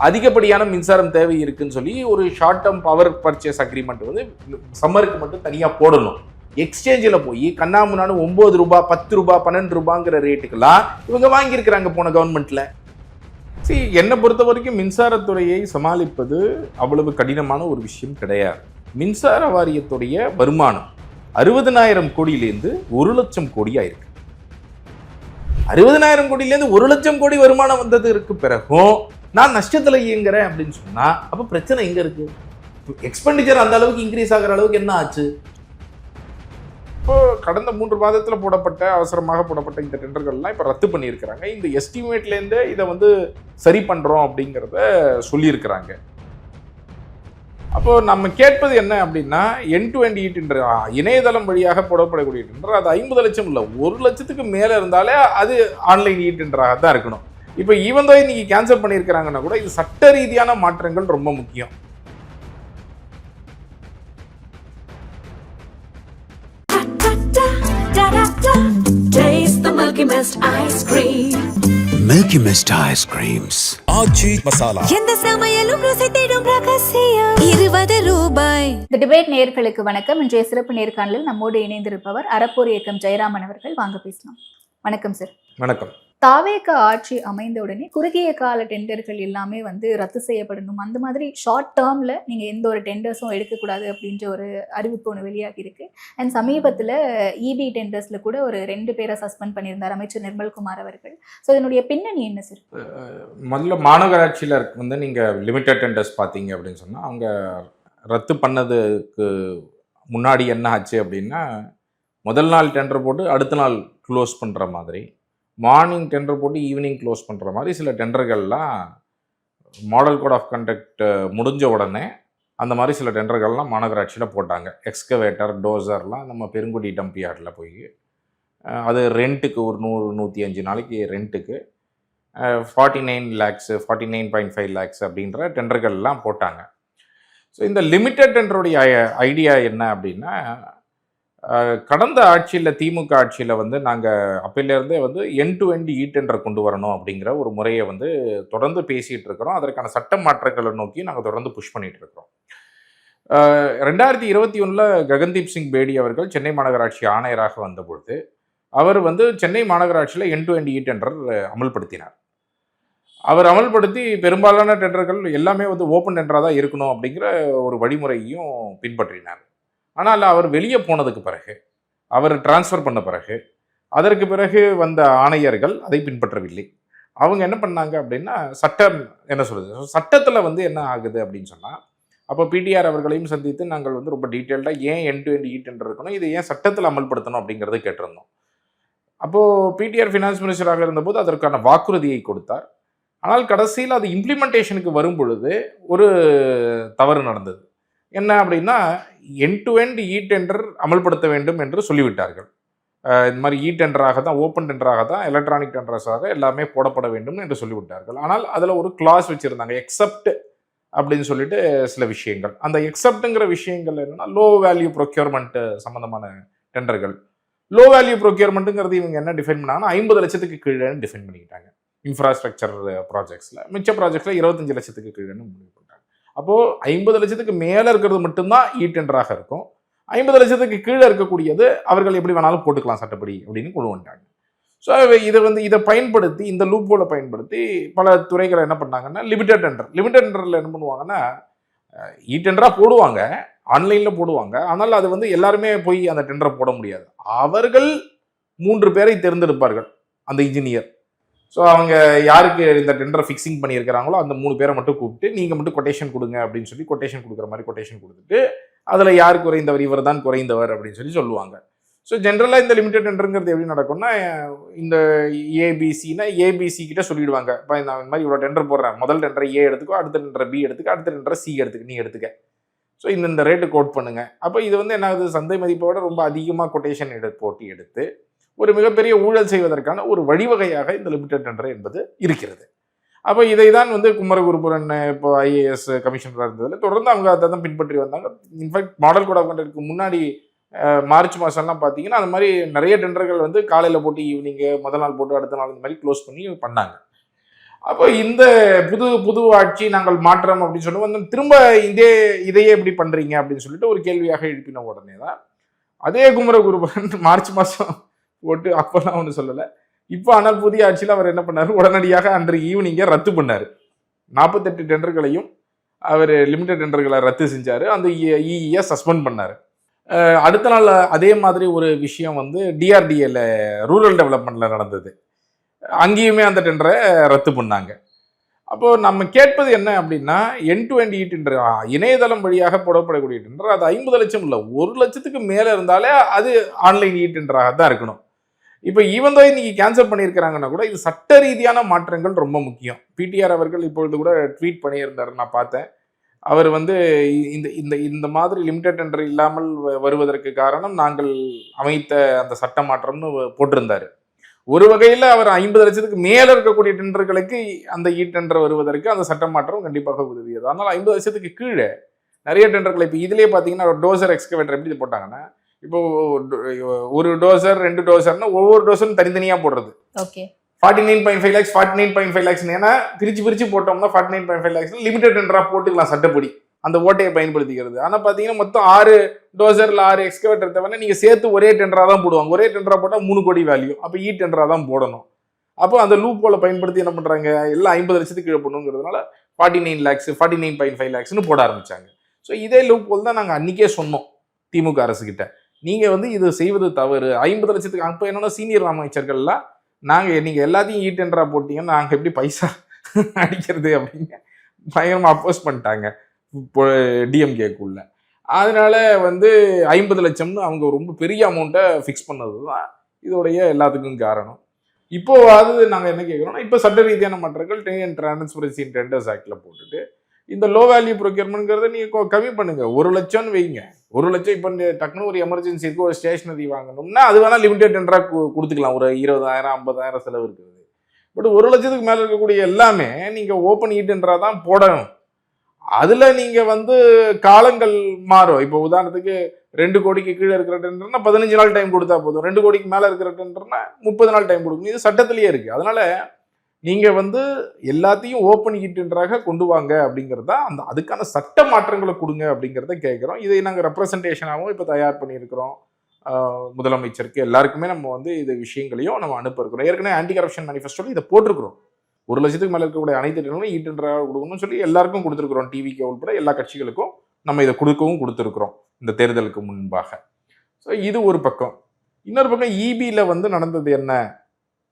அதிகப்படியான மின்சாரம் தேவை இருக்குன்னு சொல்லி ஒரு short term power purchase agreement வந்து சம்மருக்கு மட்டும் தனியாக போடணும். எக்ஸ்சேஞ்சில் போய் கண்ணாமுன்னான்னு 9 ரூபாய் 10 ரூபாய் 12 ரூபாங்கிற ரேட்டுக்கெல்லாம் இவங்க வாங்கியிருக்கிறாங்க போன கவர்மெண்ட்ல. என்னை பொறுத்த வரைக்கும் மின்சாரத்துறையை சமாளிப்பது அவ்வளவு கடினமான ஒரு விஷயம் கிடையாது. மின்சார வாரியத்துடைய வருமானம் 60,000 கோடியிலேருந்து 1 லட்சம் கோடி ஆயிருக்கு. 60,000 கோடியிலேருந்து 1 லட்சம் கோடி வருமானம் வந்ததுக்கு பிறகும் நான் நஷ்டத்தில் இயங்குறேன் அப்படின்னு சொன்னா அப்ப பிரச்சனை எங்க இருக்கு? எக்ஸ்பெண்டிச்சர் அந்த அளவுக்கு இன்க்ரீஸ் ஆகிற அளவுக்கு என்ன ஆச்சு? இப்போ கடந்த 3 மாதத்தில் போடப்பட்ட அவசரமாக போடப்பட்ட இந்த டெண்டர்கள்லாம் இப்போ ரத்து பண்ணியிருக்கிறாங்க. இந்த எஸ்டிமேட்லேருந்து இதை வந்து சரி பண்ணுறோம் அப்படிங்கிறத சொல்லியிருக்கிறாங்க. அப்போ நம்ம கேட்பது என்ன அப்படின்னா, எண்ட் டு எண்ட் டெண்டர் இணையதளம் வழியாக போடப்படக்கூடிய டெண்டர் அது 50 லட்சம் இல்லை, 1 லட்சத்துக்கு மேலே இருந்தாலே அது ஆன்லைன் டெண்டராக தான் இருக்கணும். இப்போ ஈவன் தோ இன்னைக்கு கேன்சல் பண்ணியிருக்கிறாங்கன்னா கூட இது சட்ட ரீதியான மாற்றங்கள் ரொம்ப முக்கியம். Taste the Milky Mist ice cream. Milky Mist ice creams. ஆச்சி மசாலா. எந்த சமையலும் ருசி தேடும் ரகசியம் 20 ரூபாய். இந்த டிபேட் நேயர்களுக்கு வணக்கம். இன்றைய சிறப்பு நேர்காணலில் நம்மோடு இணைந்திருப்பவர் அறப்போர் இயக்கம் ஜெயராமன் அவர்கள். வாங்க பேசலாம். வணக்கம் சார். வணக்கம். தாவேக ஆட்சி அமைந்த உடனே குறுகிய கால டெண்டர்கள் எல்லாமே வந்து ரத்து செய்யப்படணும், அந்த மாதிரி ஷார்ட் டேர்ம்ல நீங்க எந்த ஒரு டெண்டர்ஸும் எடுக்கக்கூடாது அப்படின்ற ஒரு அறிவிப்பு ஒன்று வெளியாகி இருக்கு. அண்ட் சமீபத்தில் இபி டெண்டர்ஸ்ல கூட ஒரு 2 பேரை சஸ்பெண்ட் பண்ணியிருந்தார் அமைச்சர் நிர்மல்குமார் அவர்கள். ஸோ இதனுடைய பின்னணி என்ன சார்? முதல்ல மாநகராட்சியில் வந்து நீங்கள் லிமிடெட் டெண்டர்ஸ் பார்த்தீங்க அப்படின்னு சொன்னால் அவங்க ரத்து பண்ணதுக்கு முன்னாடி என்ன ஆச்சு அப்படின்னா, முதல் நாள் டெண்டர் போட்டு அடுத்த நாள் க்ளோஸ் பண்ணுற மாதிரி, மார்னிங் டெண்டர் போட்டு ஈவினிங் க்ளோஸ் பண்ணுற மாதிரி சில டெண்டர்கள்லாம் மாடல் கோட் ஆஃப் கண்டக்ட் முடிஞ்ச உடனே அந்த மாதிரி சில டெண்டர்கள்லாம் மாநகராட்சியில் போட்டாங்க. எக்ஸ்கவேட்டர், டோசர்லாம் நம்ம பெருங்குடி டம்ப் யார்டில் போய் அது ரெண்ட்டுக்கு ஒரு 100-105 நாளைக்கு ரெண்ட்டுக்கு 49 lakhs 49.5 lakhs அப்படின்ற டெண்டர்கள்லாம் போட்டாங்க. ஸோ இந்த லிமிட்டட் டெண்டருடைய ஐடியா என்ன அப்படின்னா, கடந்த ஆட்சியில் திமுக ஆட்சியில் வந்து நாங்கள் அப்பையிலேருந்தே வந்து எண்ட் டு எண்ட் டெண்டர் கொண்டு வரணும் அப்படிங்கிற ஒரு முறையை வந்து தொடர்ந்து பேசிகிட்டு இருக்கிறோம். அதற்கான சட்ட மாற்றங்களை நோக்கி நாங்கள் தொடர்ந்து புஷ் பண்ணிகிட்டு இருக்கிறோம். 2021 ககன்தீப் சிங் பேடி அவர்கள் சென்னை மாநகராட்சி ஆணையராக வந்தபொழுது அவர் வந்து சென்னை மாநகராட்சியில் எண்ட் டு எண்ட் டெண்டர் அமல்படுத்தினார். அவர் அமல்படுத்தி பெரும்பாலான டெண்டர்கள் எல்லாமே வந்து ஓப்பன் டெண்டராக தான் இருக்கணும் அப்படிங்கிற ஒரு வழிமுறையும் பின்பற்றினார். ஆனால் அவர் வெளியே போனதுக்கு பிறகு, அவர் டிரான்ஸ்ஃபர் பண்ண பிறகு, அதற்கு பிறகு வந்த ஆணையர்கள் அதை பின்பற்றவில்லை. அவங்க என்ன பண்ணாங்க அப்படின்னா, சட்டம் என்ன சொல்லுது, சட்டத்தில் வந்து என்ன ஆகுது அப்படின்னு சொன்னால், அப்போ பிடிஆர் அவர்களையும் சந்தித்து நாங்கள் வந்து ரொம்ப டீட்டெயில்டாக ஏன் எண்ட் டு எண்ட் டெண்டர் இருக்கணும், இதை ஏன் சட்டத்தில் அமல்படுத்தணும் அப்படிங்கிறத கேட்டிருந்தோம். அப்போது பிடிஆர் ஃபினான்ஸ் மினிஸ்டராக இருந்தபோது அதற்கான வாக்குறுதியை கொடுத்தார். ஆனால் கடைசியில் அது இம்ப்ளிமெண்டேஷனுக்கு வரும் பொழுது ஒரு தவறு நடந்தது. என்ன அப்படின்னா, எண்ட் டு எண்ட் டெண்டர் அமல்படுத்த வேண்டும் என்று சொல்லிவிட்டார்கள். இந்த மாதிரி டெண்டராக தான், ஓப்பன் டெண்டராக தான், எலக்ட்ரானிக் டெண்டர்ஸாக எல்லாமே போடப்பட வேண்டும் என்று சொல்லிவிட்டார்கள். ஆனால் அதில் ஒரு கிளாஸ் வச்சுருந்தாங்க, எக்ஸப்ட் அப்படின்னு சொல்லிட்டு சில விஷயங்கள். அந்த எக்ஸப்ட்டுங்கிற விஷயங்கள் என்னன்னா, லோ வேல்யூ ப்ரொக்யூர்மெண்ட் சம்மந்தமான டெண்டர்கள். லோ வேல்யூ ப்ரொக்யூர்மெண்ட்டுங்கிறது இவங்க என்ன டிஃபைன் பண்ணாங்கன்னா, 50 லட்சத்துக்கு கீழே டிஃபைன் பண்ணிக்கிட்டாங்க இன்ஃப்ராஸ்ட்ரக்சர் ப்ராஜெக்ட்ஸில். மிச்ச ப்ராஜெக்ட்ஸில் 25 லட்சத்துக்கு கீழேன்னு முடிவு பண்ணிட்டாங்க. அப்போது 50 லட்சத்துக்கு மேலே இருக்கிறது மட்டும்தான் டெண்டராக இருக்கும். 50 லட்சத்துக்கு கீழே இருக்கக்கூடியது அவர்கள் எப்படி வேணாலும் போட்டுக்கலாம் சட்டப்படி அப்படின்னு கொண்டு வந்துட்டாங்க. ஸோ இதை பயன்படுத்தி, இந்த லூப்போல பயன்படுத்தி பல துறைகளை என்ன பண்ணாங்கன்னா, லிமிடெட் டெண்டரில் என்ன பண்ணுவாங்கன்னா, டெண்டராக போடுவாங்க, ஆன்லைனில் போடுவாங்க. ஆனால் அது வந்து எல்லாருமே போய் அந்த டெண்டரை போட முடியாது. அவர்கள் 3 பேரை தேர்ந்தெடுப்பார்கள், அந்த இன்ஜினியர். ஸோ அவங்க யாருக்கு இந்த டெண்டரை ஃபிக்ஸிங் பண்ணியிருக்கிறாங்களோ அந்த 3 பேரை மட்டும் கூப்பிட்டு, நீங்கள் மட்டும் கொட்டேஷன் கொடுங்க அப்படின்னு சொல்லி கொட்டேஷன் கொடுக்குற மாதிரி கொட்டேஷன் கொடுத்துட்டு, அதில் யார் குறைந்தவர், இவர் தான் குறைந்தவர் அப்படின்னு சொல்லி சொல்லுவாங்க. ஸோ ஜென்ரலாக இந்த லிமிடெட் டெண்டருங்கிறது எப்படி நடக்கும்னா, இந்த ஏபிசினா ஏபிசி கிட்ட சொல்லிடுவாங்க, இப்போ நான் இந்த மாதிரி இவ்வளோ டெண்டர் போடுறேன், முதல் டெண்டரை ஏ எடுத்துக்கோ, அடுத்த டெண்டரை பி எடுத்துக்க, அடுத்த டெண்டரை சி எடுத்துக்க, நீ எடுத்துக்க. ஸோ இந்த ரேட்டு கோட் பண்ணுங்க. அப்போ இது வந்து என்ன ஆகுது, சந்தை மதிப்போட ரொம்ப அதிகமாக கொட்டேஷன் போட்டி எடுத்து ஒரு மிகப்பெரிய ஊழல் செய்வதற்கான ஒரு வழிவகையாக இந்த லிமிடெட் டெண்டர் என்பது இருக்கிறது. அப்போ இதை தான் வந்து குமரகுருபுரன் இப்போ ஐஏஎஸ் கமிஷனராக இருந்ததில் தொடர்ந்து அவங்க அதை தான் பின்பற்றி வந்தாங்க. இன்ஃபேக்ட் மாடல் கோட் ஆஃப் கண்டக்ட்க்கு முன்னாடி மார்ச் மாதம்லாம் பார்த்தீங்கன்னா அந்த மாதிரி நிறைய டெண்டர்கள் வந்து காலையில் போட்டு ஈவினிங்கு முதல் நாள் போட்டு அடுத்த நாள் இந்த மாதிரி க்ளோஸ் பண்ணி பண்ணாங்க. அப்போ இந்த புது ஆட்சி நாங்கள் மாற்றம் அப்படின்னு சொல்லி வந்து திரும்ப இதையே எப்படி பண்றீங்க அப்படின்னு சொல்லிட்டு ஒரு கேள்வியாக எழுப்பின உடனே தான் அதே குமரகுருபரன் மார்ச் மாசம் போட்டு அப்பெல்லாம் ஒன்றும் சொல்லலை. இப்போ ஆனால் புதிய ஆட்சியில் அவர் என்ன பண்ணாரு, உடனடியாக அன்றைக்கு ஈவினிங்கை ரத்து பண்ணார். 48 டெண்டர்களையும் அவர் லிமிடெட் டெண்டர்களை ரத்து செஞ்சார். அந்த இஇயை சஸ்பெண்ட் பண்ணார். அடுத்த நாள் அதே மாதிரி ஒரு விஷயம் வந்து டிஆர்டிஏல ரூரல் டெவலப்மெண்ட்ல நடந்தது. அங்கேயுமே அந்த டெண்டரை ரத்து பண்ணாங்க. அப்போ நம்ம கேட்பது என்ன அப்படின்னா, என் டு எண்ட் டெண்டர் இணையதளம் வழியாக போடப்படக்கூடிய டெண்டர் அது 50 லட்சம் இல்லை, 1 லட்சத்துக்கு மேலே இருந்தாலே அது ஆன்லைன் டெண்டராக தான் இருக்கணும். இப்போ ஈவன் தோ இன்னைக்கு கேன்சல் பண்ணியிருக்கிறாங்கன்னா கூட இது சட்ட ரீதியான மாற்றங்கள் ரொம்ப முக்கியம். பிடிஆர் அவர்கள் இப்பொழுது கூட ட்வீட் பண்ணியிருந்தார், நான் பார்த்தேன். அவர் வந்து இந்த மாதிரி லிமிடெட் டெண்டர் இல்லாமல் வருவதற்கு காரணம் நாங்கள் அமைத்த அந்த சட்ட மாற்றம்னு போட்டிருந்தாரு. ஒரு வகையில் அவர் 50 லட்சத்துக்கு மேலே இருக்கக்கூடிய டெண்டர்களுக்கு அந்த டெண்டர் வருவதற்கு அந்த சட்ட மாற்றம் கண்டிப்பாக உதவியது. அதனால் 50 லட்சத்துக்கு கீழே நிறைய டெண்டர்களை இப்போ இதிலே பார்த்தீங்கன்னா டோசர் எக்ஸ்கவேட்டர் எப்படி போட்டாங்கன்னா, இப்போ ஒரு டோசர் 2 டோசர்னா ஒவ்வொரு டோசரும் தனித்தனியாக போடுறது. ஓகே, 49.5 லேக்ஸ் 49.5 லேக்ஸ். ஏன்னா பிரிச்சு போட்டோம்னா 49.5 லேக்ஸ் லிமிடெட் டெண்டராக போட்டுக்கலாம் சட்டப்படி அந்த ஓட்டையை பயன்படுத்திக்கிறது. ஆனால் பார்த்தீங்கன்னா மொத்தம் 6 டோசரில் 6 எக்ஸ்கவேட்டர் தேவைன்னா நீங்கள் சேர்த்து ஒரே டெண்டராக தான் போடுவாங்க. ஒரே டெண்டராக போட்டால் 3 கோடி வேல்யூ. அப்போ டெண்டராக தான் போடணும். அப்போ அந்த லூப் போல பயன்படுத்தி என்ன பண்ணுறாங்க, எல்லாம் 50 லட்சத்துக்கு கீழே போடணுங்கிறதுனால 49 லேக்ஸ் 49.5 லேக்ஸ்னு போட ஆரம்பிச்சாங்க. ஸோ இதே லூப் போல் தான் நாங்கள் அன்றைக்கே சொன்னோம் திமுக அரசுக்கிட்ட, நீங்கள் வந்து இது செய்வது தவறு. 50 லட்சத்துக்கு அப்போ என்னன்னா சீனியர் அமைச்சர்கள்லாம் நீங்கள் எல்லாத்தையும் டெண்டராக போட்டீங்கன்னா நாங்கள் எப்படி பைசா அடிக்கிறது அப்படின்னு பயங்கரமாக அப்போஸ் பண்ணிட்டாங்க டிஎம்கேக்குள்ள. அதனால வந்து 50 லட்சம்னு அவங்க ரொம்ப பெரிய அமௌண்ட்டை ஃபிக்ஸ் பண்ணது தான் இதோடைய எல்லாத்துக்கும் காரணம். இப்போ அது நாங்கள் என்ன கேட்குறோம்னா, இப்போ சட்ட ரீதியான மாற்றங்கள் டிரான்ஸ்பரன்சி இன் டெண்டர்ஸ் ஆக்டில் போட்டுட்டு இந்த லோ வேல்யூ ப்ரொக்யூர்மெண்ட்ங்கிறத நீங்கள் கம்மி பண்ணுங்க. 1 லட்சம்னு வைங்க. 1 லட்சம் இப்போ டக்குனு ஒரு எமர்ஜென்சி இருக்கு, ஒரு ஸ்டேஷனரி வாங்கணும்னா அது வேணால் லிமிடெட் டெண்டராக கொடுத்துக்கலாம். ஒரு 20,000 50,000 செலவு இருக்குது. பட் 1 லட்சத்துக்கு மேலே இருக்கக்கூடிய எல்லாமே நீங்கள் ஓப்பன் டெண்டராக தான் போடணும். அதில் நீங்கள் வந்து காலங்கள் மாறும். இப்போ உதாரணத்துக்கு 2 கோடிக்கு கீழே இருக்கிற டெண்டர்னா 15 நாள் டைம் கொடுத்தா போதும். 2 கோடிக்கு மேலே இருக்கிற டெண்டர்னா 30 நாள் டைம் கொடுக்கணும். இது சட்டத்திலேயே இருக்குது. அதனால நீங்கள் வந்து எல்லாத்தையும் ஓப்பன் டெண்டராக கொண்டு வாங்க அப்படிங்கிறது தான் அதுக்கான சட்ட மாற்றங்களை கொடுங்க அப்படிங்கிறத கேட்குறோம். இதை நாங்கள் ரெப்ரசன்டேஷனாகவும் இப்போ தயார் பண்ணியிருக்கிறோம். முதலமைச்சருக்கு எல்லாருக்குமே நம்ம வந்து இது விஷயங்களையும் நம்ம அனுப்ப இருக்கிறோம். ஏற்கனவே ஆன்டி கரப்ஷன் மேனிஃபெஸ்டோவில் இதை போட்டிருக்கிறோம். 1 லட்சத்துக்கு மேலே இருக்கக்கூடிய அனைத்து டெண்டரும் டெண்டராக கொடுக்கணும்னு சொல்லி எல்லாருக்கும் கொடுத்துருக்குறோம். டிவிக்கு உட்பட எல்லா கட்சிகளுக்கும் நம்ம இதை கொடுத்துருக்குறோம் இந்த தேர்தலுக்கு முன்பாக. ஸோ இது ஒரு பக்கம். இன்னொரு பக்கம் இபியில் வந்து நடந்தது என்ன,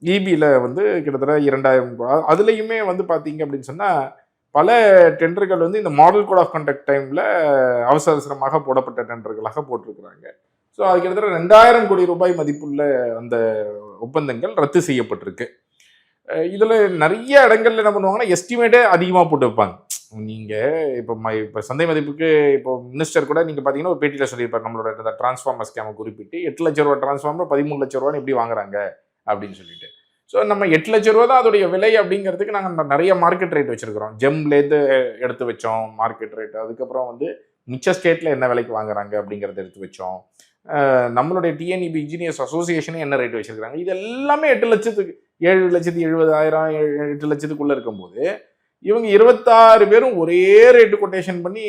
இபியில் வந்து கிட்டத்தட்ட 2000 அதுலேயுமே வந்து பார்த்தீங்க அப்படின்னு சொன்னால் பல டெண்டர்கள் வந்து இந்த மாடல் கோட் ஆஃப் கண்டக்ட் டைமில் அவசரமாக போடப்பட்ட டெண்டர்களாக போட்டிருக்கிறாங்க. ஸோ அது கிட்டத்தட்ட 2000 கோடி ரூபாய் மதிப்புள்ள அந்த ஒப்பந்தங்கள் ரத்து செய்யப்பட்டிருக்கு. இதில் நிறைய இடங்கள்ல என்ன பண்ணுவாங்கன்னா எஸ்டிமேட்டே அதிகமாக போட்டு வைப்பாங்க. நீங்கள் இப்போ சந்தை மதிப்புக்கு இப்போ மினிஸ்டர் கூட நீங்கள் பார்த்தீங்கன்னா ஒரு பேட்டியில் சொல்லியிருப்பார், நம்மளோட இந்த டிரான்ஸ்ஃபார்மர் ஸ்கேமை குறிப்பிட்டு 8 லட்ச ரூபா டிரான்ஸ்ஃபார்மர் 13 லட்ச ரூபான்னு எப்படி வாங்குறாங்க அப்படின்னு சொல்லிட்டு. ஸோ நம்ம 8 லட்ச ரூபா தான் அதோடைய விலை அப்படிங்கிறதுக்கு நாங்கள் நிறைய மார்க்கெட் ரேட் வச்சிருக்கிறோம். ஜெம்லேருந்து எடுத்து வச்சோம் மார்க்கெட் ரேட். அதுக்கப்புறம் வந்து மிச்ச ஸ்டேட்டில் என்ன விலைக்கு வாங்குறாங்க அப்படிங்கிறத எடுத்து வச்சோம். நம்மளுடைய டிஎன்இபி இன்ஜினியர்ஸ் அசோசியேஷனே என்ன ரேட் வச்சிருக்காங்க. இது எல்லாமே 8 லட்சத்துக்கு 7,70,000 8 லட்சத்துக்குள்ளே இருக்கும்போது இவங்க 26 பேரும் ஒரே ரேட்டு கொட்டேஷன் பண்ணி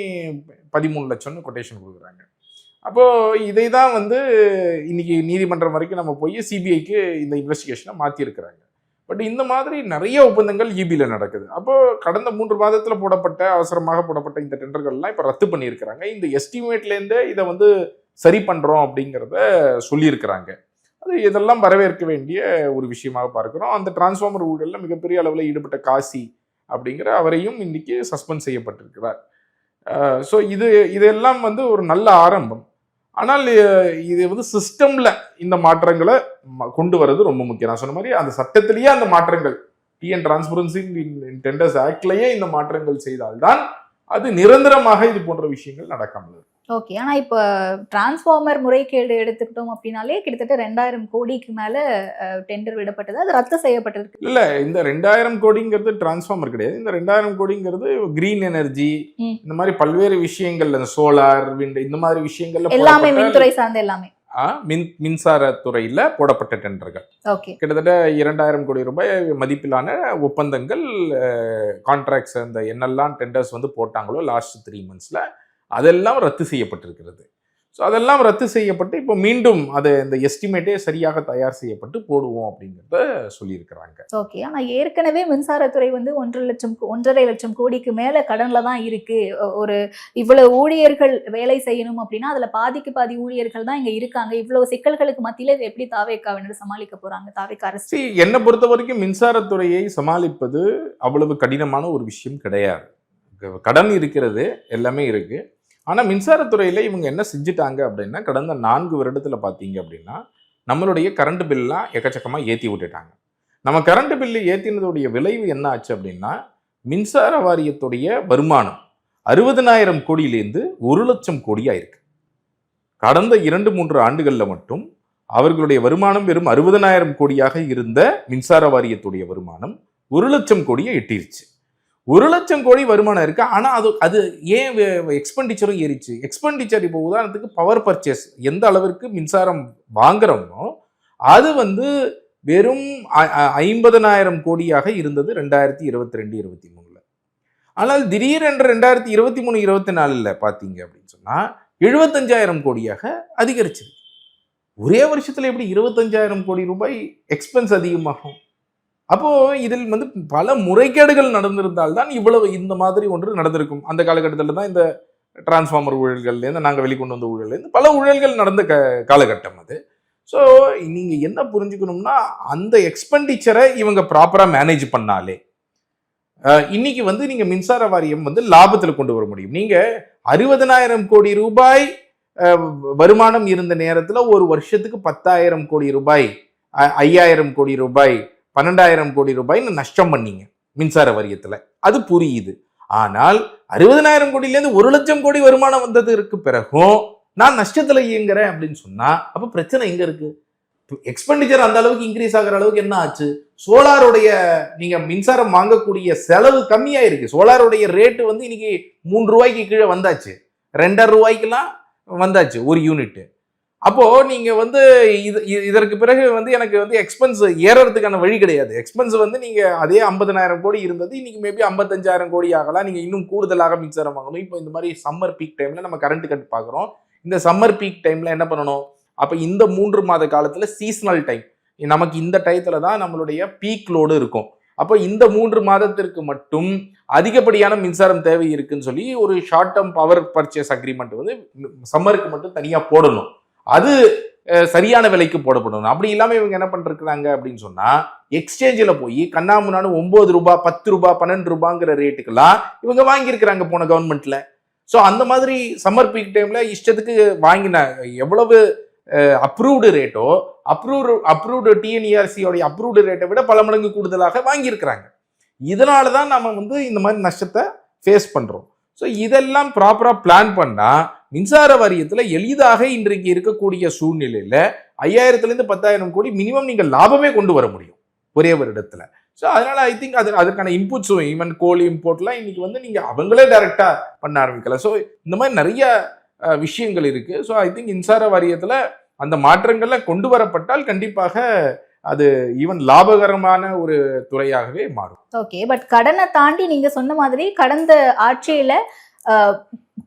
13 லட்சம்னு கொட்டேஷன் கொடுக்குறாங்க. அப்போது இதை தான் வந்து இன்னைக்கு நீதிமன்றம் வரைக்கும் நம்ம போய் சிபிஐக்கு இந்த இன்வெஸ்டிகேஷனை மாற்றிருக்கிறாங்க. பட் இந்த மாதிரி நிறைய ஒப்பந்தங்கள் இபியில் நடக்குது. அப்போது கடந்த 3 மாதத்தில் அவசரமாக போடப்பட்ட இந்த டெண்டர்கள்லாம் இப்போ ரத்து பண்ணியிருக்கிறாங்க. இந்த எஸ்டிமேட்லேருந்தே இதை வந்து சரி பண்ணுறோம் அப்படிங்கிறத சொல்லியிருக்கிறாங்க. அது இதெல்லாம் வரவேற்க வேண்டிய ஒரு விஷயமாக பார்க்குறோம். அந்த டிரான்ஸ்ஃபார்மர் ஊழலில் மிகப்பெரிய அளவில் ஈடுபட்ட காசி அப்படிங்கிற அவரையும் இன்னைக்கு சஸ்பெண்ட் செய்யப்பட்டிருக்கிறார். ஸோ இதெல்லாம் வந்து ஒரு நல்ல ஆரம்பம். ஆனால் இது வந்து சிஸ்டம்ல இந்த மாற்றங்களை கொண்டு வர்றது ரொம்ப முக்கியம். நான் சொன்ன மாதிரி அந்த சட்டத்திலேயே அந்த மாற்றங்கள் டிஎன் டிரான்ஸ்பரன்சி இன் டெண்டர்ஸ் ஆக்ட்லயே இந்த மாற்றங்கள் செய்தால்தான் அது நிரந்தரமாக இது போன்ற விஷயங்கள் நடக்காமல் இருக்கும். ஓகே, ஆனால் இப்போ டிரான்ஸ்ஃபார்மர் முறைகேடு எடுத்துக்கிட்டோம் அப்படின்னாலே கிட்டத்தட்ட 2000 கோடிக்கு மேலே டெண்டர் விடப்பட்டது, அது ரத்து செய்யப்பட்டிருக்கு. இல்லை, இந்த 2000 கோடிங்கிறது டிரான்ஸ்ஃபார்மர் கிடையாது. இந்த 2000 கோடிங்கிறது கிரீன் எனர்ஜி, இந்த மாதிரி பல்வேறு விஷயங்கள், சோலார் விண்ட் இந்த மாதிரி விஷயங்கள்ல எல்லாமே மின்துறை சார்ந்த எல்லாமே. மின்சாரத்துறையில் போடப்பட்ட டெண்டர்கள். ஓகே. கிட்டத்தட்ட 2000 கோடி ரூபாய் மதிப்பிலான ஒப்பந்தங்கள், கான்ட்ராக்ட்ஸ், அந்த என்னெல்லாம் டெண்டர்ஸ் வந்து போட்டாங்களோ லாஸ்ட் 3 monthsல அதெல்லாம் ரத்து செய்யப்பட்டிருக்கிறது. ஸோ அதெல்லாம் ரத்து செய்யப்பட்டு இப்போ மீண்டும் அது இந்த எஸ்டிமேட்டே சரியாக தயார் செய்யப்பட்டு போடுவோம் அப்படிங்கிறத சொல்லியிருக்கிறாங்க. ஓகே. ஆனால் ஏற்கனவே மின்சாரத்துறை வந்து 1.5 லட்சம் கோடிக்கு மேலே கடனில் தான் இருக்கு. ஒரு இவ்வளவு ஊழியர்கள் வேலை செய்யணும் அப்படின்னா அதில் பாதிக்கு பாதி ஊழியர்கள் தான் இங்கே இருக்காங்க. இவ்வளவு சிக்கல்களுக்கு மத்தியில் இதை எப்படி தாவேக்காவினர் சமாளிக்க போறாங்க, தாவேக்கா அரசு? என்னை பொறுத்த வரைக்கும் மின்சாரத்துறையை சமாளிப்பது அவ்வளவு கடினமான ஒரு விஷயம் கிடையாது. கடன் இருக்கிறது, எல்லாமே இருக்கு. ஆனால் மின்சாரத்துறையில் இவங்க என்ன செஞ்சுட்டாங்க அப்படின்னா, கடந்த 4 வருடத்தில் பார்த்தீங்க அப்படின்னா நம்மளுடைய கரண்ட் பில்லாம் எக்கச்சக்கமாக ஏற்றி விட்டுட்டாங்க. நம்ம கரண்ட் பில்லு ஏற்றினதுடைய விளைவு என்ன ஆச்சு அப்படின்னா, மின்சார வாரியத்துடைய வருமானம் 60,000 கோடியிலேருந்து 1 லட்சம் கோடி ஆயிருக்கு. கடந்த 2-3 ஆண்டுகளில் மட்டும் அவர்களுடைய வருமானம் வெறும் 60,000 கோடியாக இருந்த மின்சார வாரியத்துடைய வருமானம் 1 லட்சம் கோடியை எட்டிருச்சு. 1 லட்சம் கோடி வருமானம் இருக்கு. ஆனால் அது ஏன் எக்ஸ்பெண்டிச்சரும் ஏறிச்சு? எக்ஸ்பெண்டிச்சர் இப்போ உதாரணத்துக்கு பவர் பர்ச்சேஸ் எந்த அளவிற்கு மின்சாரம் வாங்குறோமோ அது வந்து வெறும் 50,000 கோடியாக இருந்தது 2022-23. ஆனால் திடீரென்று 2023-24 பார்த்தீங்க அப்படின்னு சொன்னால் 75,000 கோடியாக அதிகரிச்சிருக்கு. ஒரே வருஷத்துல எப்படி 25,000 கோடி ரூபாய் எக்ஸ்பென்ஸ் அதிகமாகும்? அப்போ இதில் வந்து பல முறைகேடுகள் நடந்திருந்தால்தான் இவ்வளவு இந்த மாதிரி ஒன்று நடந்திருக்கும். அந்த காலகட்டத்தில் தான் இந்த டிரான்ஸ்ஃபார்மர் ஊழல்கள்லேருந்து நாங்கள் வெளிக்கொண்டு வந்த ஊழல்லேருந்து பல ஊழல்கள் நடந்த காலகட்டம் அது. ஸோ நீங்கள் என்ன புரிஞ்சுக்கணும்னா, அந்த எக்ஸ்பெண்டிச்சரை இவங்க ப்ராப்பராக மேனேஜ் பண்ணாலே இன்னைக்கு வந்து நீங்கள் மின்சார வாரியம் வந்து லாபத்தில் கொண்டு வர முடியும். நீங்கள் 60,000 கோடி ரூபாய் வருமானம் இருந்த நேரத்தில் ஒரு வருஷத்துக்கு 10,000 கோடி ரூபாய், 5,000 கோடி ரூபாய், 12,000 கோடி ரூபாய்னு நஷ்டம் பண்ணீங்க மின்சார வாரியத்தில். அது புரியுது. ஆனால் 60,000 கோடியிலேருந்து 1 லட்சம் கோடி வருமானம் வந்ததற்கு பிறகும் நான் நஷ்டத்தில் இயங்குறேன் அப்படின்னு சொன்னா அப்போ பிரச்சனை எங்க இருக்கு? எக்ஸ்பெண்டிச்சர் அந்த அளவுக்கு இன்க்ரீஸ் ஆகிற அளவுக்கு என்ன ஆச்சு? சோலாருடைய நீங்க மின்சாரம் வாங்கக்கூடிய செலவு கம்மியா இருக்கு. சோலாருடைய ரேட்டு வந்து இன்னைக்கு 3 ரூபாய்க்கு கீழே வந்தாச்சு, 2.5 ரூபாய்க்குலாம் வந்தாச்சு ஒரு யூனிட். அப்போ நீங்க வந்து இதற்கு பிறகு வந்து எனக்கு வந்து எக்ஸ்பென்ஸ் ஏறறதுக்கான வழி கிடையாது. எக்ஸ்பென்ஸ் வந்து நீங்க அதே 50,000 கோடி இருந்தது, இன்னைக்கு மேபி 55,000 கோடி ஆகலாம். நீங்க இன்னும் கூடுதலாக மின்சாரம் வாங்கணும். இப்போ இந்த மாதிரி சம்மர் பீக் டைம்ல நம்ம கரண்ட் கட் பார்க்குறோம். இந்த சம்மர் பீக் டைம்ல என்ன பண்ணணும்? அப்போ இந்த 3 மாத காலத்துல சீசனல் டைம், நமக்கு இந்த டயத்துல தான் நம்மளுடைய பீக் லோடு இருக்கும். அப்போ இந்த 3 மாதத்திற்கு மட்டும் அதிகப்படியான மின்சாரம் தேவை இருக்குன்னு சொல்லி ஒரு short term power purchase agreement வந்து சம்மருக்கு மட்டும் தனியா போடணும். அது சரியான விலைக்கு போடப்படணும். அப்படி இல்லாம இவங்க என்ன பண்ணிருக்காங்க அப்படின்னு சொன்னா, எக்ஸ்சேஞ்சில் போய் கண்ணாமுன்னான்னு 9 ரூபாய், 10 ரூபாய், 12 ரூபாங்கிற ரேட்டுக்கெல்லாம் இவங்க வாங்கியிருக்கிறாங்க போன கவர்மெண்ட்ல. ஸோ அந்த மாதிரி சம்மர் பீக் டைம்ல இஷ்டத்துக்கு வாங்கின எவ்வளவு அப்ரூவ்டு ரேட்டோ, அப்ரூவ்டு டிஎன்இஆர்சியோடைய அப்ரூவ்டு ரேட்டை விட பல மடங்கு கூடுதலாக வாங்கியிருக்கிறாங்க. இதனால தான் நம்ம வந்து இந்த மாதிரி நஷ்டத்தை ஃபேஸ் பண்றோம். ஸோ இதெல்லாம் ப்ராப்பராக பிளான் பண்ணா மின்சார வாரியத்தில் எளிதாக இன்றைக்கு இருக்கக்கூடிய சூழ்நிலையில 5,000 10,000 கோடி மினிமம் நீங்கள் லாபமே கொண்டு வர முடியும் ஒரே வருடத்துல. ஸோ அதனால ஐ திங்க் அதற்கான இன்புட்ஸும் ஈவன் கோல் இம்போர்ட்லாம் இன்னைக்கு வந்து நீங்க அவங்களே டைரக்டா பண்ண ஆரம்பிக்கலாம். ஸோ இந்த மாதிரி நிறைய விஷயங்கள் இருக்கு. ஸோ ஐ திங்க் மின்சார வாரியத்துல அந்த மாற்றங்கள்ல கொண்டு வரப்பட்டால் கண்டிப்பாக அது ஈவன் லாபகரமான ஒரு துறையாகவே மாறும். ஓகே. பட் கடனை தாண்டி நீங்க சொன்ன மாதிரி கடந்த ஆட்சியில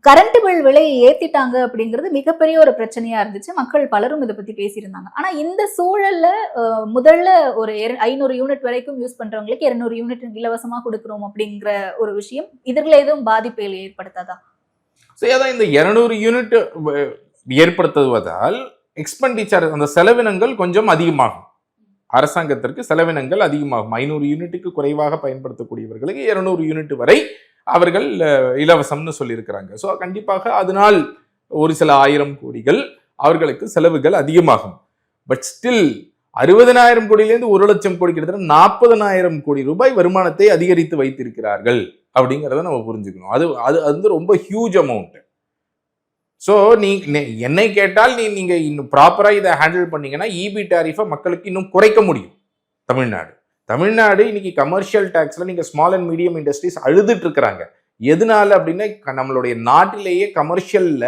கரண்ட் பில் விலையை ஏத்திட்டாங்க அப்படிங்கிறது மிகப்பெரிய ஒரு பிரச்சனையா இருந்துச்சு. மக்கள் பலரும் இதை பத்தி பேசியிருந்தாங்க. ஆனா இந்த சூழல்ல முதல்ல ஒரு 500 யூனிட் வரைக்கும் யூஸ் பண்றவங்களுக்கு 200 யூனிட் இலவசமா கொடுக்குறோம் அப்படிங்கிற ஒரு விஷயம் இதுல எதுவும் பாதிப்புகள் ஏற்படுத்தாதா? அதான் இந்த 200 யூனிட் ஏற்படுத்துவதால் எக்ஸ்பெண்டிச்சர், அந்த செலவினங்கள் கொஞ்சம் அதிகமாகும். அரசாங்கத்திற்கு செலவினங்கள் அதிகமாகும். 500 யூனிட்டுக்கு குறைவாக பயன்படுத்தக்கூடியவர்களுக்கு 200 யூனிட் வரை அவர்கள் இலவசம்னு சொல்லியிருக்கிறாங்க. ஸோ கண்டிப்பாக அதனால் ஒரு சில 1000 கோடிகள் அவர்களுக்கு செலவுகள் அதிகமாகும். பட் ஸ்டில் 60,000 கோடியிலேருந்து 1 லட்சம் கோடி கிட்டத்தட்ட 40,000 கோடி ரூபாய் வருமானத்தை அதிகரித்து வைத்திருக்கிறார்கள் அப்படிங்கிறத நம்ம புரிஞ்சுக்கணும். அது வந்து ரொம்ப ஹியூஜ் அமௌண்ட். ஸோ என்னை கேட்டால் நீங்க இன்னும் ப்ராப்பரா இதை ஹேண்டில் பண்ணீங்கன்னா இபி டாரிஃபை மக்களுக்கு இன்னும் குறைக்க முடியும். தமிழ்நாடு இன்னைக்கு கமர்ஷியல் டாக்ஸ்ல நீங்க ஸ்மால் அண்ட் மீடியம் இண்டஸ்ட்ரீஸ் அழுதுட்டு இருக்கிறாங்க. எதனால அப்படின்னா நம்மளுடைய நாட்டிலேயே கமர்ஷியல்ல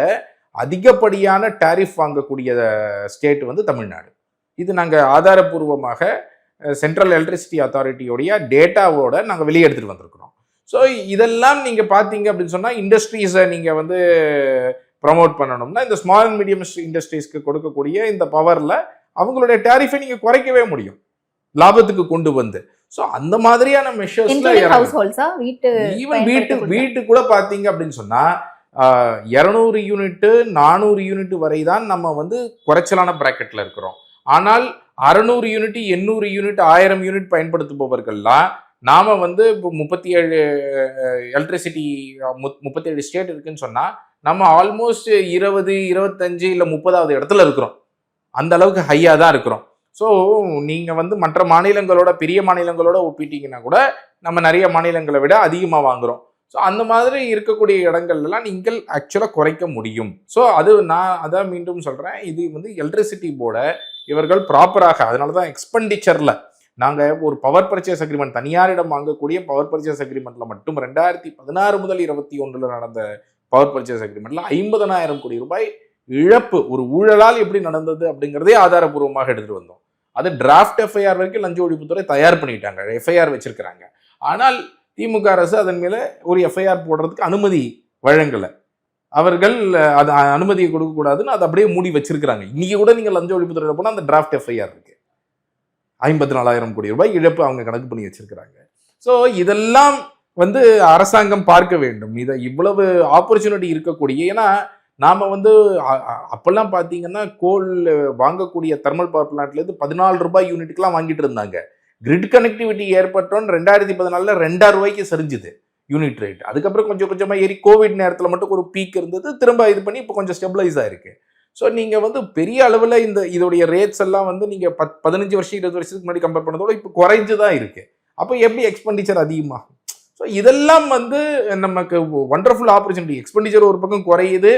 அதிகப்படியான டாரிஃப் வாங்கக்கூடிய ஸ்டேட் வந்து தமிழ்நாடு. இது நாங்கள் ஆதாரபூர்வமாக சென்ட்ரல் எலக்ட்ரிசிட்டி அத்தாரிட்டியோடைய டேட்டாவோட நாங்கள் வெளியே எடுத்துகிட்டு வந்திருக்கிறோம். ஸோ இதெல்லாம் நீங்கள் பார்த்தீங்க அப்படின்னு சொன்னால் இண்டஸ்ட்ரீஸை நீங்கள் வந்து ப்ரமோட் பண்ணணும்னா இந்த ஸ்மால் அண்ட் மீடியம் இண்டஸ்ட்ரீஸ்க்கு கொடுக்கக்கூடிய இந்த பவரில் அவங்களுடைய டேரிஃபை நீங்கள் குறைக்கவே முடியும் லாபத்துக்கு கொண்டு வந்து. ஸோ அந்த மாதிரியான மெஷர்ஸ்ல வீட்டு கூட பார்த்தீங்க அப்படின்னு சொன்னால் 200 யூனிட்டு 400 யூனிட் வரை தான் நம்ம வந்து குறைச்சலான பிராக்கெட்டில் இருக்கிறோம். ஆனால் 600 யூனிட் 800 யூனிட் 1000 யூனிட் பயன்படுத்துபவர்கள்லாம் நாம வந்து இப்போ 37 எலக்ட்ரிசிட்டி 37 ஸ்டேட் இருக்குன்னு சொன்னா நம்ம ஆல்மோஸ்ட் 20, 25 இல்லை 30வது இடத்துல இருக்கிறோம். அந்த அளவுக்கு ஹையா தான் இருக்கிறோம். ஸோ நீங்க வந்து மற்ற மாநிலங்களோட பெரிய மாநிலங்களோட ஒப்பிட்டீங்கன்னா கூட நம்ம நிறைய மாநிலங்களை விட அதிகமாக வாங்குறோம். ஸோ அந்த மாதிரி இருக்கக்கூடிய இடங்கள்லாம் நீங்கள் ஆக்சுவலாக குறைக்க முடியும். ஸோ அது நான் அதான் மீண்டும் சொல்கிறேன், இது வந்து எலக்ட்ரிசிட்டி போர்டை இவர்கள் ப்ராப்பராக, அதனால தான் எக்ஸ்பெண்டிச்சரில் நாங்கள் ஒரு பவர் பர்ச்சேஸ் அக்ரிமெண்ட் தனியாரிடம் வாங்கக்கூடிய பவர் பர்ச்சேஸ் அக்ரிமெண்ட்டில் மட்டும் 2016 முதல் 21 நடந்த பவர் பர்ச்சேஸ் அக்ரிமெண்ட்டில் 50,000 கோடி ரூபாய் இழப்பு ஒரு ஊழலால் எப்படி நடந்தது அப்படிங்கிறதே ஆதாரபூர்வமாக எடுத்துகிட்டு வந்தோம். அது டிராஃப்ட் எஃப்ஐஆர் வரைக்கும் லஞ்ச ஒழிப்புத்துறை தயார் பண்ணிட்டாங்க, எஃப்ஐஆர் வச்சிருக்கிறாங்க. ஆனால் திமுக அரசு அதன் மேலே ஒரு எஃப்ஐஆர் போடுறதுக்கு அனுமதி வழங்கலை. அவர்கள் அது அனுமதியை கொடுக்கக்கூடாதுன்னு அதை அப்படியே மூடி வச்சிருக்கிறாங்க. இன்னைக்கு கூட நீங்கள் லஞ்ச ஒழிப்புத்துறையில் போனால் அந்த டிராஃப்ட் எஃப்ஐஆர் இருக்கு, 54,000 கோடி ரூபாய் இழப்பு அவங்க கணக்கு பண்ணி வச்சிருக்கிறாங்க. ஸோ இதெல்லாம் வந்து அரசாங்கம் பார்க்க வேண்டும். இதை இவ்வளவு ஆப்பர்ச்சுனிட்டி இருக்கக்கூடிய, ஏன்னா நாம வந்து அப்பெல்லாம் பார்த்தீங்கன்னா கோல் வாங்கக்கூடிய தெர்மல் பவர் பிளான்ட்லேருந்து 14 ரூபாய் யூனிட்டுக்கெல்லாம் வாங்கிட்டு இருந்தாங்க. கிரிட் கனெக்டிவிட்டி ஏற்பட்டோன்னு 2014 2 ரூபாய்க்கு சரிஞ்சுது யூனிட் ரேட். அதுக்கப்புறம் கொஞ்சம் கொஞ்சமாக ஏறி கோவிட் நேரத்தில் மட்டும் ஒரு பீக் இருந்தது, திரும்ப இது பண்ணி இப்போ கொஞ்சம் ஸ்டெபிளைஸ் ஆயிருக்கு. ஸோ நீங்கள் வந்து பெரிய அளவில் இதோடைய ரேட்ஸ் எல்லாம் வந்து நீங்கள் 15 வருஷம் 20 வருஷத்துக்கு முன்னாடி கம்பேர் பண்ணதோட இப்போ குறைஞ்சு தான் இருக்கு. அப்போ எப்படி எக்ஸ்பெண்டிச்சர் அதிகமாகும்? ஸோ இதெல்லாம் வந்து நமக்கு ஒண்டர்ஃபுல் ஆப்பர்ச்சுனிட்டி. எக்ஸ்பெண்டிச்சர் ஒரு பக்கம் குறையுது,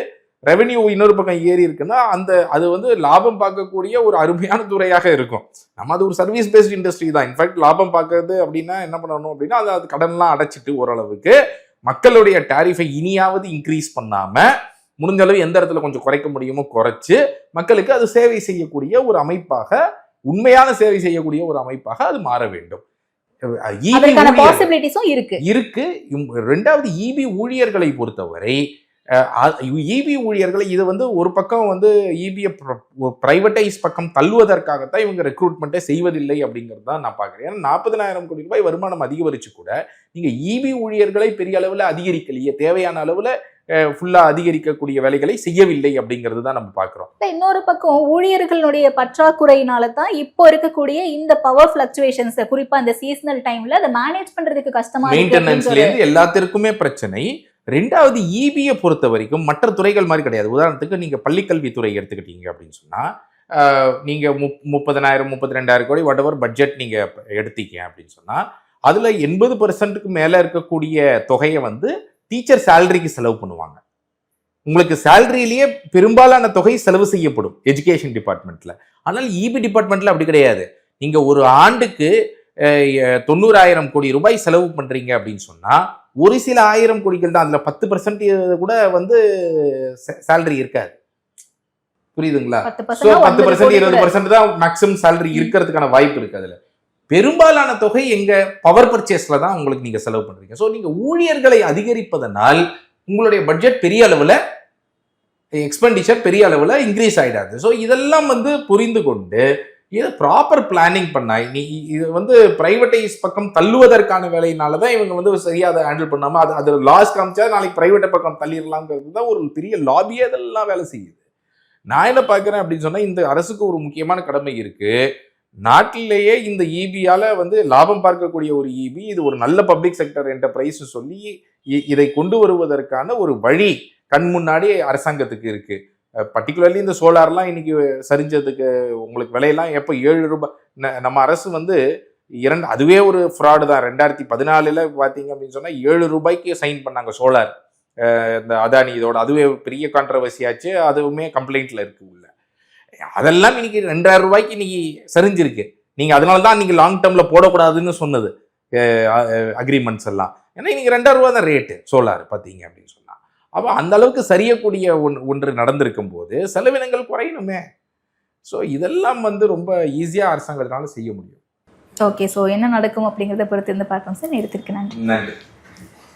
ரெவென்யூ இன்னொரு பக்கம் ஏறி இருக்குன்னா அது வந்து லாபம் பார்க்கக்கூடிய ஒரு அருமையான துறையாக இருக்கும். நம்ம அது ஒரு சர்வீஸ் பேஸ்ட் இண்டஸ்ட்ரி தான். இன்ஃபேக்ட் லாபம் பார்க்கறது அப்படின்னா என்ன பண்ணணும் அப்படின்னா அது கடன்லாம் அடைச்சிட்டு ஓரளவுக்கு மக்களுடைய டாரிஃபை இனியாவது இன்க்ரீஸ் பண்ணாம முடிஞ்ச அளவு எந்த இடத்துல கொஞ்சம் குறைக்க முடியுமோ குறைச்சு மக்களுக்கு அது சேவை செய்யக்கூடிய ஒரு அமைப்பாக, உண்மையான சேவை செய்யக்கூடிய ஒரு அமைப்பாக அது மாற வேண்டும். இருக்கு. ரெண்டாவது இபி ஊழியர்களை பொறுத்தவரை இபி ஊழியர்களை இது வந்து ஒரு பக்கம் வந்து இபியை பிரைவேட்டைஸ் பக்கம் தள்ளுவதற்காகத்தான் இவங்க ரெக்ரூட்மெண்ட்டை செய்வதில்லை அப்படிங்கிறது தான் நான் பார்க்குறேன். ஏன்னா 40,000 கோடி ரூபாய் வருமானம் அதிகரிச்சு கூட நீங்கள் இபி ஊழியர்களை பெரிய அளவில் அதிகரிக்கலையே, தேவையான அளவில் ஃபுல்லா அதிகரிக்கக்கூடிய வேலைகளை செய்யவில்லை அப்படிங்கிறது தான் நம்ம பார்க்கிறோம். இன்னொரு பக்கம் ஊழியர்களுடைய பற்றாக்குறையினால தான் இப்போ இருக்கக்கூடிய இந்த பவர் பிளக்சுவேஷன்ஸ், குறிப்பா இந்த சீசனல் டைம்ல அதை மேனேஜ் பண்றதுக்கு கஷ்டமா இருக்கு. மெயின்டெனன்ஸ்ல இருந்து எல்லாத்திற்குமே பிரச்சனை. ரெண்டாவது இபியை பொறுத்த வரைக்கும் மற்ற துறைகள் மாதிரி கிடையாது. உதாரணத்துக்கு நீங்க பள்ளிக்கல்வித்துறை எடுத்துக்கிட்டீங்க அப்படின்னு சொன்னா நீங்க 30,000 32,000 கோடி வாட் பட்ஜெட் நீங்க எடுத்தீங்க அப்படின்னு சொன்னா அதுல 80% மேல இருக்கக்கூடிய தொகையை வந்து டீச்சர் சேலரிக்கு செலவு பண்ணுவாங்க. உங்களுக்கு சேலரியிலேயே பெரும்பாலான தொகை செலவு செய்யப்படும் எஜுகேஷன் டிபார்ட்மெண்ட்ல. ஆனால் இபி டிபார்ட்மெண்ட்ல அப்படி கிடையாது. நீங்க ஒரு ஆண்டுக்கு 90,000 கோடி ரூபாய் செலவு பண்றீங்க அப்படின்னு சொன்னா ஒரு சில 1000 கோடிகள் தான், அதுல 10% கூட வந்து சேலரி இருக்காது. புரியுதுங்களா? 10% 20% தான் மேக்ஸிமம் சேலரி இருக்கிறதுக்கான வாய்ப்பு இருக்கு. அதுல பெரும்பாலான தொகை எங்க பவர் பர்ச்சேஸ்ல தான் உங்களுக்கு நீங்க செலவு பண்றீங்க. ஸோ நீங்க ஊழியர்களை அதிகரிப்பதனால் உங்களுடைய பட்ஜெட் பெரிய அளவுல, எக்ஸ்பெண்டிச்சர் பெரிய அளவுல இன்க்ரீஸ் ஆயிடாது. ஸோ இதெல்லாம் வந்து புரிந்து கொண்டு இதை ப்ராப்பர் பிளானிங் பண்ணா, இது வந்து பிரைவேட்டைஸ் பக்கம் தள்ளுவதற்கான வேலையினாலதான் இவங்க வந்து சரியா அதை ஹேண்டில் பண்ணாம அது லாஸ் காமிச்சா நாளைக்கு பிரைவேட்டை பக்கம் தள்ளிடலாம்ங்கிறது தான் ஒரு பெரிய லாபியே அதெல்லாம் வேலை செய்யுது. நான் என்ன பார்க்கிறேன் அப்படின்னு சொன்னா இந்த அரசுக்கு ஒரு முக்கியமான கடமை இருக்கு. நாட்டிலேயே இந்த இபியால வந்து லாபம் பார்க்கக்கூடிய ஒரு இபி, இது ஒரு நல்ல பப்ளிக் செக்டர் என்டர்பிரைஸ் சொல்லி இதை கொண்டு வருவதற்கான ஒரு வழி கண் முன்னாடி அரசாங்கத்துக்கு இருக்கு. பர்டிகுலர்லி இந்த சோலார்லாம் இன்னைக்கு சரிஞ்சதுக்கு உங்களுக்கு விலையெல்லாம் எப்போ 7 ரூபாய், நம்ம அரசு வந்து அதுவே ஒரு ஃப்ராடு தான். 2014 பார்த்தீங்க அப்படின்னு சொன்னா 7 ரூபாய்க்கு சைன் பண்ணாங்க சோலார், இந்த அதானி இதோட. அதுவே பெரிய கான்ட்ரவர்சி ஆச்சு, அதுவுமே கம்ப்ளைண்ட்ல இருக்கு உள்ள. அதெல்லாம் இன்னைக்கு 2,000 ரூபாய்க்கு இன்னைக்கு சரிஞ்சிருக்கு. நீங்க அதனாலதான் நீங்க லாங் டேர்ம்ல போடக்கூடாதுன்னு சொன்னது அக்ரிமெண்ட்ஸ் எல்லாம். ஏன்னா இன்னைக்கு 2,000 ரூபாய் தான் ரேட்டு சோலார் பார்த்தீங்க அப்படின்னு சொன்னா. அப்போ அந்த அளவுக்கு சரியக்கூடிய ஒன்று நடந்திருக்கும் போது செலவினங்கள் குறையணுமே. ஸோ இதெல்லாம் வந்து ரொம்ப ஈஸியாக அரசாங்கத்தினால செய்ய முடியும். ஓகே, ஸோ என்ன நடக்கும் அப்படிங்கிறத பொறுத்து இருந்து பார்க்கலாம் சார். நேரத்திற்கு நன்றி. நன்றி.